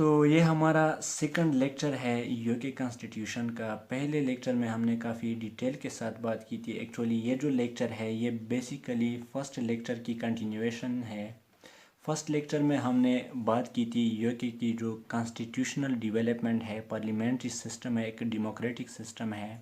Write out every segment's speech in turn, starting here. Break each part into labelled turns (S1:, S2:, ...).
S1: تو یہ ہمارا سیکنڈ لیکچر ہے یوکے کانسٹیٹیوشن کا۔ پہلے لیکچر میں ہم نے کافی ڈیٹیل کے ساتھ بات کی تھی۔ ایکچولی یہ جو لیکچر ہے یہ بیسیکلی فرسٹ لیکچر کی کنٹینیویشن ہے۔ فرسٹ لیکچر میں ہم نے بات کی تھی یوکے کی جو کانسٹیٹیوشنل ڈیولپمنٹ ہے، پارلیمنٹری سسٹم ہے، ایک ڈیموکریٹک سسٹم ہے۔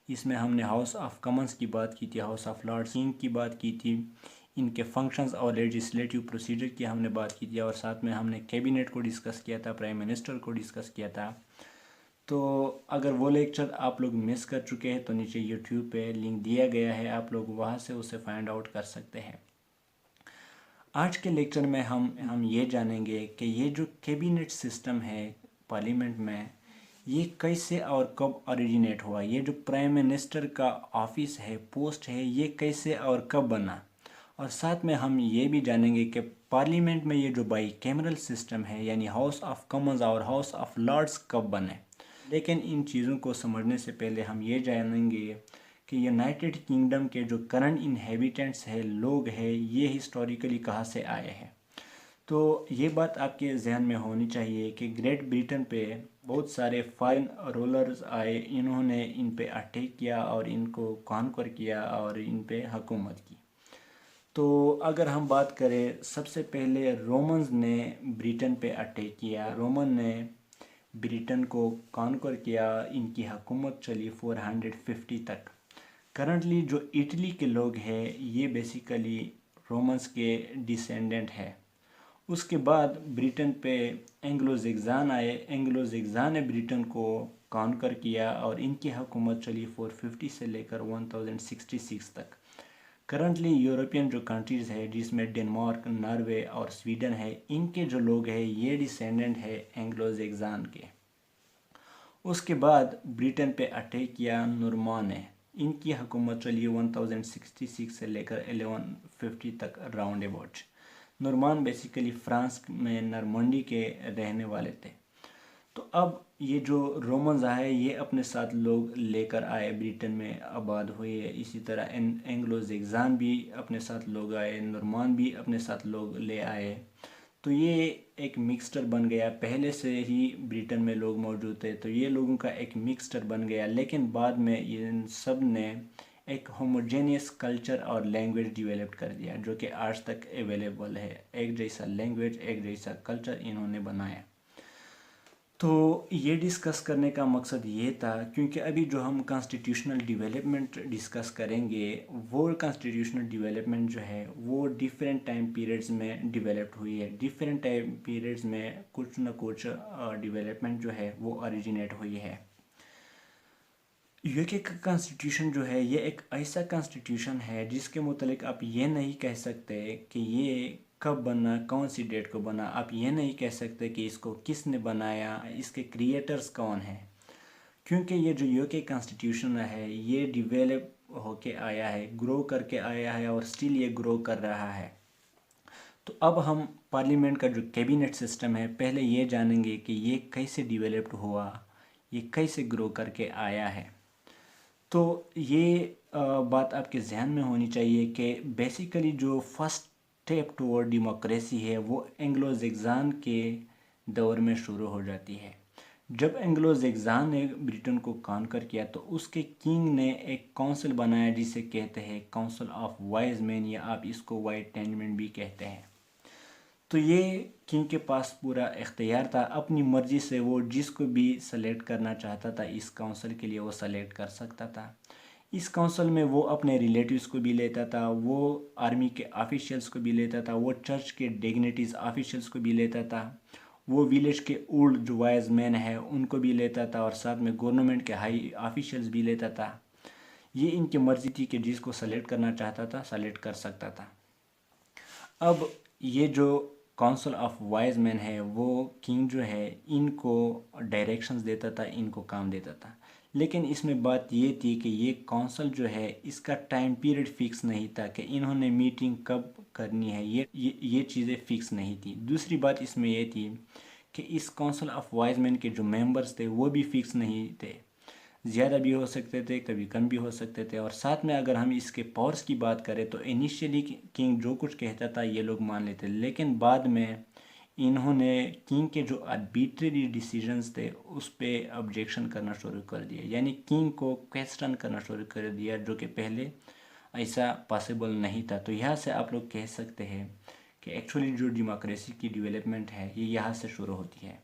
S1: اس میں ہم نے ہاؤس آف کامنز کی بات کی تھی، ہاؤس آف لارڈز کی بات کی تھی، ان کے فنکشنز اور لیجسلیٹو پروسیجر کی ہم نے بات کی تھی، اور ساتھ میں ہم نے کیبنٹ کو ڈسکس کیا تھا، پرائم منسٹر کو ڈسکس کیا تھا۔ تو اگر وہ لیکچر آپ لوگ مس کر چکے ہیں تو نیچے یوٹیوب پہ لنک دیا گیا ہے، آپ لوگ وہاں سے اسے فائنڈ آؤٹ کر سکتے ہیں۔ آج کے لیکچر میں ہم یہ جانیں گے کہ یہ جو کیبنٹ سسٹم ہے پارلیمنٹ میں، یہ کیسے اور کب اوریجنیٹ ہوا، یہ جو پرائم منسٹر کا آفس ہے، پوسٹ ہے، یہ کیسے اور کب بنا، اور ساتھ میں ہم یہ بھی جانیں گے کہ پارلیمنٹ میں یہ جو بائی کیمرل سسٹم ہے یعنی ہاؤس آف کامنز اور ہاؤس آف لارڈز کب بنے۔ لیکن ان چیزوں کو سمجھنے سے پہلے ہم یہ جانیں گے کہ یونائٹڈ کنگڈم کے جو کرنٹ انہیبیٹنٹس ہیں، لوگ ہیں، یہ ہسٹوریکلی کہاں سے آئے ہیں۔ تو یہ بات آپ کے ذہن میں ہونی چاہیے کہ گریٹ بریٹن پہ بہت سارے فارن رولرز آئے، انہوں نے ان پہ اٹیک کیا اور ان کو کانکر کیا اور ان پہ حکومت کی۔ تو اگر ہم بات کریں، سب سے پہلے رومنز نے بریٹن پہ اٹیک کیا، رومن نے بریٹن کو کانکر کیا، ان کی حکومت چلی 450 تک۔ کرنٹلی جو اٹلی کے لوگ ہیں یہ بیسیکلی رومنز کے ڈیسینڈنٹ ہے۔ اس کے بعد بریٹن پہ اینگلو زیگزان آئے، اینگلو زیگزان نے بریٹن کو کانکر کیا اور ان کی حکومت چلی 450 سے لے کر 1066 تک۔ کرنٹلی یورپین جو کنٹریز ہے جس میں ڈنمارک، ناروے اور سویڈن ہے، ان کے جو لوگ ہیں یہ ڈیسینڈنٹ ہے اینگلو زیگزان کے۔ اس کے بعد بریٹن پہ اٹیک کیا نورمان نے، ان کی حکومت چلی 1066 سے لے کر 1150 تک راؤنڈ اباؤٹ۔ نورمان بیسیکلی فرانس میں نرمنڈی کے رہنے والے تھے۔ تو اب یہ جو رومنز آئے یہ اپنے ساتھ لوگ لے کر آئے، بریٹن میں آباد ہوئے، اسی طرح اینگلو زیگزان بھی اپنے ساتھ لوگ آئے، نورمان بھی اپنے ساتھ لوگ لے آئے۔ تو یہ ایک مکسچر بن گیا، پہلے سے ہی بریٹن میں لوگ موجود تھے تو یہ لوگوں کا ایک مکسچر بن گیا، لیکن بعد میں ان سب نے ایک ہوموجینیس کلچر اور لینگویج ڈیولپ کر دیا جو کہ آج تک اویلیبل ہے، ایک جیسا لینگویج، ایک جیسا کلچر انہوں نے بنایا۔ تو یہ ڈسکس کرنے کا مقصد یہ تھا کیونکہ ابھی جو ہم کانسٹیٹیوشنل ڈیولپمنٹ ڈسکس کریں گے وہ کانسٹیٹیوشنل ڈیولپمنٹ جو ہے وہ ڈیفرنٹ ٹائم پیریڈز میں ڈیولپڈ ہوئی ہے، ڈیفرنٹ ٹائم پیریڈز میں کچھ نہ کچھ ڈیولپمنٹ جو ہے وہ اوریجنیٹ ہوئی ہے۔ یوکے کا کانسٹیٹیوشن جو ہے یہ ایک ایسا کانسٹیٹیوشن ہے جس کے متعلق آپ یہ نہیں کہہ سکتے کہ یہ کب بنا، کون سی ڈیٹ کو بنا، آپ یہ نہیں کہہ سکتے کہ اس کو کس نے بنایا، اس کے کریٹرز کون ہیں، کیونکہ یہ جو یوکے کانسٹیٹیوشن ہے یہ ڈیولپ ہو کے آیا ہے، گرو کر کے آیا ہے اور سٹل یہ گرو کر رہا ہے۔ تو اب ہم پارلیمنٹ کا جو کیبنٹ سسٹم ہے پہلے یہ جانیں گے کہ یہ کیسے ڈیولپڈ ہوا، یہ کیسے گرو کر کے آیا ہے۔ تو یہ بات آپ کے ذہن میں ہونی چاہیے کہ بیسیکلی جو فرسٹ اسٹیپ ٹورڈ ڈیموکریسی ہے وہ اینگلو زیگزان کے دور میں شروع ہو جاتی ہے۔ جب اینگلو زیگزان نے بریٹن کو کانکر کیا تو اس کے کنگ نے ایک کونسل بنایا جسے کہتے ہیں کونسل آف وائز مین، یا آپ اس کو وائٹ ٹینمنٹ بھی کہتے ہیں۔ تو یہ کنگ کے پاس پورا اختیار تھا، اپنی مرضی سے وہ جس کو بھی سلیکٹ کرنا چاہتا تھا اس کونسل کے لیے وہ سلیکٹ کر سکتا تھا۔ اس کونسل میں وہ اپنے ریلیٹیوز کو بھی لیتا تھا، وہ آرمی کے آفیشیلز کو بھی لیتا تھا، وہ چرچ کے ڈیگنیٹیز آفیشیلز کو بھی لیتا تھا، وہ ویلیج کے اولڈ جو وائز مین ہیں ان کو بھی لیتا تھا، اور ساتھ میں گورنمنٹ کے ہائی آفیشیلز بھی لیتا تھا۔ یہ ان کی مرضی تھی کہ جس کو سلیکٹ کرنا چاہتا تھا سلیکٹ کر سکتا تھا۔ اب یہ جو کونسل آف وائز مین ہے وہ کنگ جو ہے ان کو ڈائریکشنز دیتا تھا، ان کو کام دیتا تھا، لیکن اس میں بات یہ تھی کہ یہ کونسل جو ہے اس کا ٹائم پیریڈ فکس نہیں تھا کہ انہوں نے میٹنگ کب کرنی ہے، یہ چیزیں فکس نہیں تھی۔ دوسری بات اس میں یہ تھی کہ اس کونسل آف وائز مین کے جو ممبرز تھے وہ بھی فکس نہیں تھے، زیادہ بھی ہو سکتے تھے، کبھی کم بھی ہو سکتے تھے، اور ساتھ میں اگر ہم اس کے پاورز کی بات کریں تو انیشیلی کنگ جو کچھ کہتا تھا یہ لوگ مان لیتے، لیکن بعد میں इन्होंने किंग के जो आर्बिट्रेरी डिसीजंस थे उस पे ऑब्जेक्शन करना शुरू कर दिया, यानी किंग को क्वेश्चन करना शुरू कर दिया, जो कि पहले ऐसा पॉसिबल नहीं था। तो यहाँ से आप लोग कह सकते हैं कि एक्चुअली जो डेमोक्रेसी की डेवलपमेंट है ये यहाँ से शुरू होती है।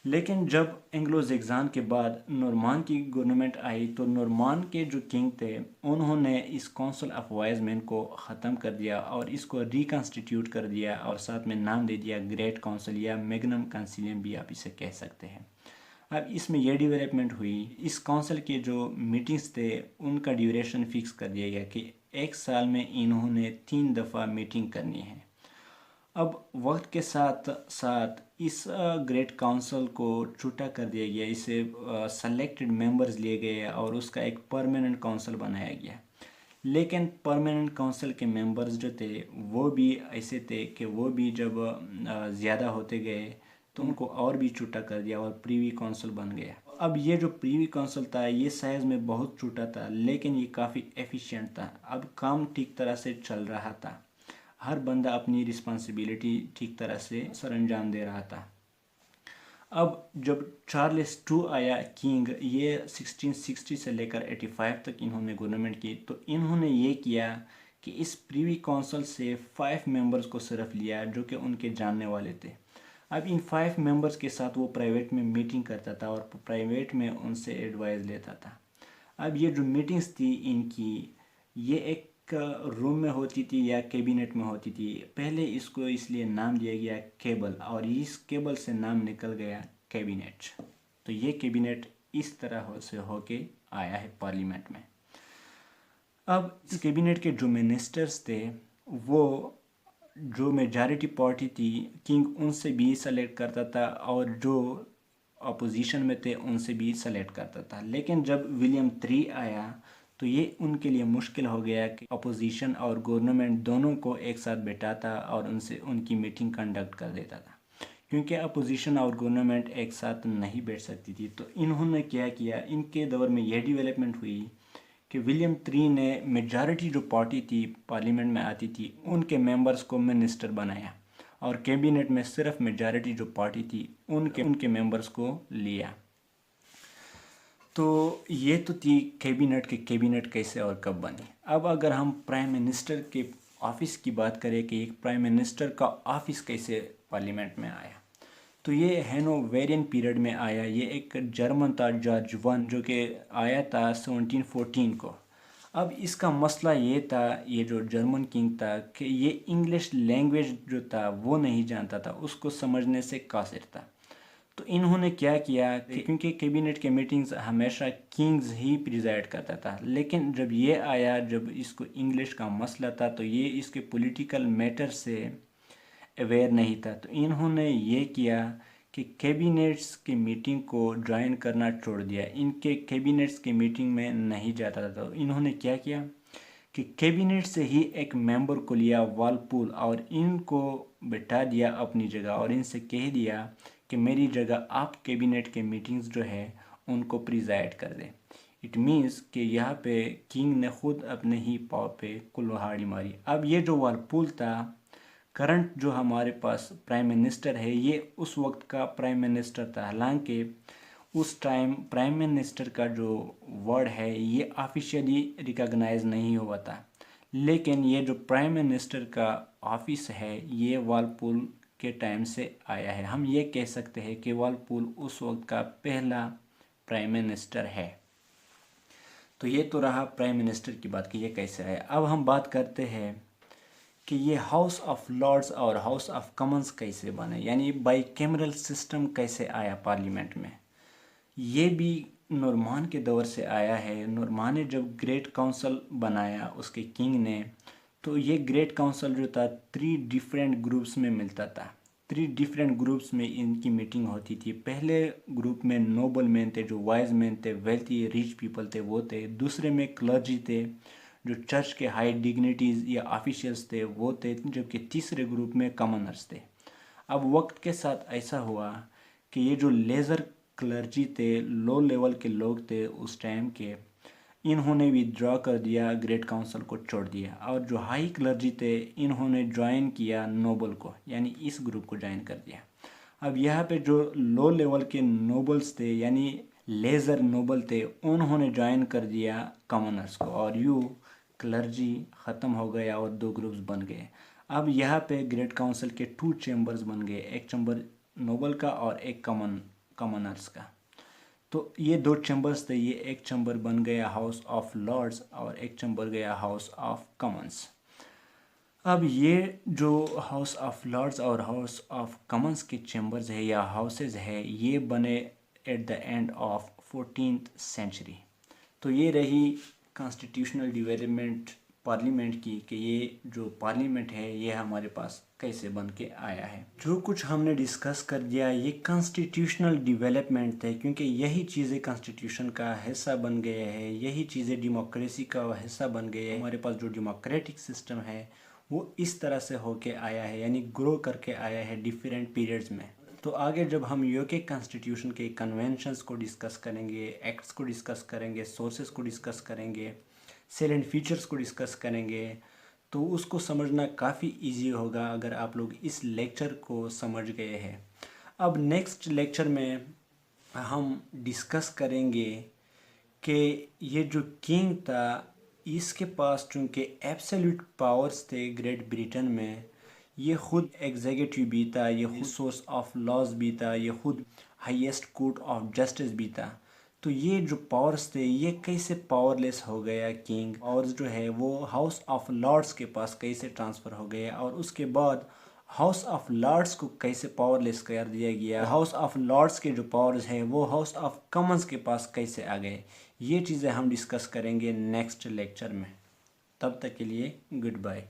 S1: लेकिन जब एंग्लो सैक्सन के बाद नॉर्मान की गवर्नमेंट आई तो नॉर्मान के जो किंग थे उन्होंने इस काउंसिल ऑफ वाइज मैन को ख़त्म कर दिया और इसको रिकन्स्टिट्यूट कर दिया और साथ में नाम दे दिया ग्रेट काउंसिल या मैग्नम कंसिलियम भी आप इसे कह सकते हैं। अब इसमें यह डेवलपमेंट हुई, इस काउंसिल के जो मीटिंग्स थे उनका ड्यूरेशन फिक्स कर दिया गया कि 1 साल में इन्होंने 3 दफ़ा मीटिंग करनी है। अब वक्त के साथ साथ इस ग्रेट काउंसिल को छोटा कर दिया गया, इसे सेलेक्टेड मेंबर्स लिए गए और उसका एक परमानेंट काउंसिल बनाया गया। लेकिन परमानेंट काउंसिल के मेंबर्स जो थे वो भी ऐसे थे कि वो भी जब ज़्यादा होते गए तो उनको और भी छोटा कर दिया और प्रीवी काउंसिल बन गया। अब ये जो प्रीवी काउंसिल था ये साइज़ में बहुत छोटा था लेकिन ये काफ़ी एफिशिएंट था। अब काम ठीक तरह से चल रहा था, हर बंदा अपनी रिस्पॉन्सिबिलिटी ठीक तरह से सरअंजाम दे रहा था। अब जब चार्ल्स II आया किंग, ये 1660 से लेकर 85 तक इन्होंने गवर्नमेंट की, तो इन्होंने ये किया कि इस प्रीवी काउंसिल से 5 मेंबर्स को सिर्फ लिया जो कि उनके जानने वाले थे। अब इन 5 मेंबर्स के साथ वो प्राइवेट में मीटिंग करता था और प्राइवेट में उनसे एडवाइस लेता था। अब ये जो मीटिंग्स थी इनकी, ये एक रूम में होती थी या कैबिनेट में होती थी। पहले इसको इसलिए नाम दिया गया केबल और इस केबल से नाम निकल गया कैबिनेट। तो ये कैबिनेट इस तरह से होके आया है पार्लियामेंट में। अब इस कैबिनेट के जो मिनिस्टर्स थे वो जो मेजॉरिटी पार्टी थी किंग उनसे भी सेलेक्ट करता था और जो अपोजिशन में थे उनसे भी सेलेक्ट करता था। लेकिन जब विलियम III आया तो ये उनके लिए मुश्किल हो गया कि अपोजिशन और गवर्नमेंट दोनों को एक साथ बैठाता और उनसे उनकी मीटिंग कंडक्ट कर देता था, क्योंकि अपोजिशन और गवर्नमेंट एक साथ नहीं बैठ सकती थी। तो इन्होंने क्या किया, इनके दौर में यह डेवलपमेंट हुई कि विलियम III ने मेजॉरिटी जो पार्टी थी पार्लियामेंट में आती थी उनके मेंबर्स को मिनिस्टर बनाया और कैबिनेट में सिर्फ मेजॉरिटी जो पार्टी थी उनके मेंबर्स को लिया। तो ये तो थी कैबिनेट कैसे और कब बनी। अब अगर हम प्राइम मिनिस्टर के ऑफिस की बात करें कि एक प्राइम मिनिस्टर का ऑफिस कैसे पार्लियामेंट में आया, तो ये हैनोवेरियन पीरियड में आया। ये एक जर्मन था जॉर्ज I जो कि आया था 1714 को। अब इसका मसला ये था, ये जो जर्मन किंग था, कि ये इंग्लिश लैंग्वेज जो था वो नहीं जानता था, उसको समझने से कासिर था। तो इन्होंने क्या किया कि क्योंकि कैबिनेट के मीटिंग्स हमेशा किंग्स ही प्रिजाइड करता था, लेकिन जब ये आया, जब इसको इंग्लिश का मसला था तो ये इसके पॉलिटिकल मैटर से अवेयर नहीं था। तो इन्होंने ये किया कि कैबिनेट्स की मीटिंग को ज्वाइन करना छोड़ दिया, इनके कैबिनेट्स की मीटिंग में नहीं जाता था। तो इन्होंने क्या किया कि कैबिनेट से ही एक मेंबर को लिया वालपूल और इनको बैठा दिया अपनी जगह और इनसे कह दिया कि मेरी जगह आप कैबिनेट के मीटिंग्स जो है उनको प्रिजाइड कर दें। इट मीन्स कि यहाँ पे किंग ने खुद अपने ही पाँव पे कुल्हाड़ी मारी। अब ये जो वालपूल था, करंट जो हमारे पास प्राइम मिनिस्टर है, ये उस वक्त का प्राइम मिनिस्टर था। हालांकि उस टाइम प्राइम मिनिस्टर का जो वर्ड है ये ऑफिशियली रिकॉग्नाइज नहीं हुआ था, लेकिन ये जो प्राइम मिनिस्टर का ऑफिस है ये वालपूल के टाइम से आया है। हम ये कह सकते हैं कि वालपूल उस वक्त का पहला प्राइम मिनिस्टर है। तो ये तो रहा प्राइम मिनिस्टर की बात कि ये कैसे है। अब हम बात करते हैं कि ये हाउस ऑफ लॉर्ड्स और हाउस ऑफ कॉमन्स कैसे बने, यानी बाइकैमरल सिस्टम कैसे आया पार्लियामेंट में। ये भी नॉर्मान के दौर से आया है। नॉर्मान ने जब ग्रेट काउंसिल बनाया उसके किंग ने, तो ये ग्रेट काउंसिल जो था 3 डिफरेंट ग्रुप्स में मिलता था। 3 डिफरेंट ग्रुप्स में इनकी मीटिंग होती थी। पहले ग्रुप में नोबल मैन थे, जो वाइज मैन थे, वेल्थी रिच पीपल थे वो थे। दूसरे में क्लर्जी थे, जो चर्च के हाई डिग्निटीज़ या ऑफिशियल्स थे वो थे। जबकि तीसरे ग्रुप में कॉमनर्स थे। अब वक्त के साथ ऐसा हुआ कि ये जो लेज़र क्लर्जी थे, लो लेवल के लोग थे उस टाइम के, इन्होंने विथड्रॉ कर दिया, ग्रेट काउंसिल को छोड़ दिया। और जो हाई क्लर्जी थे इन्होंने ज्वाइन किया नोबल को, यानी इस ग्रुप को ज्वाइन कर दिया। अब यहाँ पे जो लो लेवल के नोबल्स थे यानी लेज़र नोबल थे उन्होंने ज्वाइन कर दिया कॉमनर्स को, और यूँ क्लर्जी ख़त्म हो गया और दो ग्रुप्स बन गए। अब यहाँ पे ग्रेट काउंसिल के 2 चैम्बर्स बन गए, एक चैम्बर नोबल का और एक कॉमनर्स का। तो ये 2 चैम्बर्स थे, ये एक चैम्बर बन गया हाउस ऑफ लॉर्ड्स और एक चैम्बर गया हाउस ऑफ कॉमन्स। अब ये जो हाउस ऑफ लॉर्ड्स और हाउस ऑफ कॉमन्स के चैम्बर्स है या हाउसेज है, ये बने at the end of 14th century. तो ये रही कॉन्स्टिट्यूशनल डेवलपमेंट पार्लियामेंट की कि ये जो पार्लियामेंट है ये हमारे पास कैसे बन के आया है। जो कुछ हमने डिस्कस कर दिया ये कॉन्स्टिट्यूशनल डेवलपमेंट थे, क्योंकि यही चीज़ें कॉन्स्टिट्यूशन का हिस्सा बन गए हैं, यही चीज़ें डेमोक्रेसी का हिस्सा बन गए हैं। हमारे पास जो डेमोक्रेटिक सिस्टम है वो इस तरह से होके आया है, यानी ग्रो करके आया है डिफरेंट पीरियड्स में। तो आगे जब हम यूके कॉन्स्टिट्यूशन के कन्वेंशंस को डिस्कस करेंगे, एक्ट्स को डिस्कस करेंगे, सोर्सेस को डिस्कस करेंगे, सेलेंट फीचर्स को डिस्कस करेंगे, तो उसको समझना काफ़ी इजी होगा अगर आप लोग इस लेक्चर को समझ गए हैं। अब नेक्स्ट लेक्चर में हम डिस्कस करेंगे कि ये जो किंग था इसके पास चूँकि एब्सोल्यूट पावर्स थे ग्रेट ब्रिटेन में, ये खुद एग्जीक्यूटिव भी था, ये खुद सोर्स ऑफ लॉज भी था, ये खुद हाईएस्ट कोर्ट ऑफ जस्टिस भी था। तो ये जो पावर्स थे ये कैसे पावरलेस हो गया किंग, और जो है वो हाउस ऑफ लॉर्ड्स के पास कैसे ट्रांसफ़र हो गया, और उसके बाद हाउस ऑफ लॉर्ड्स को कैसे पावरलेस कर दिया गया, हाउस ऑफ लॉर्ड्स के जो पावर्स हैं वो हाउस ऑफ कॉमन्स के पास कैसे आ गए। ये चीज़ें हम डिस्कस करेंगे नेक्स्ट लेक्चर में। तब तक के लिए गुड बाय।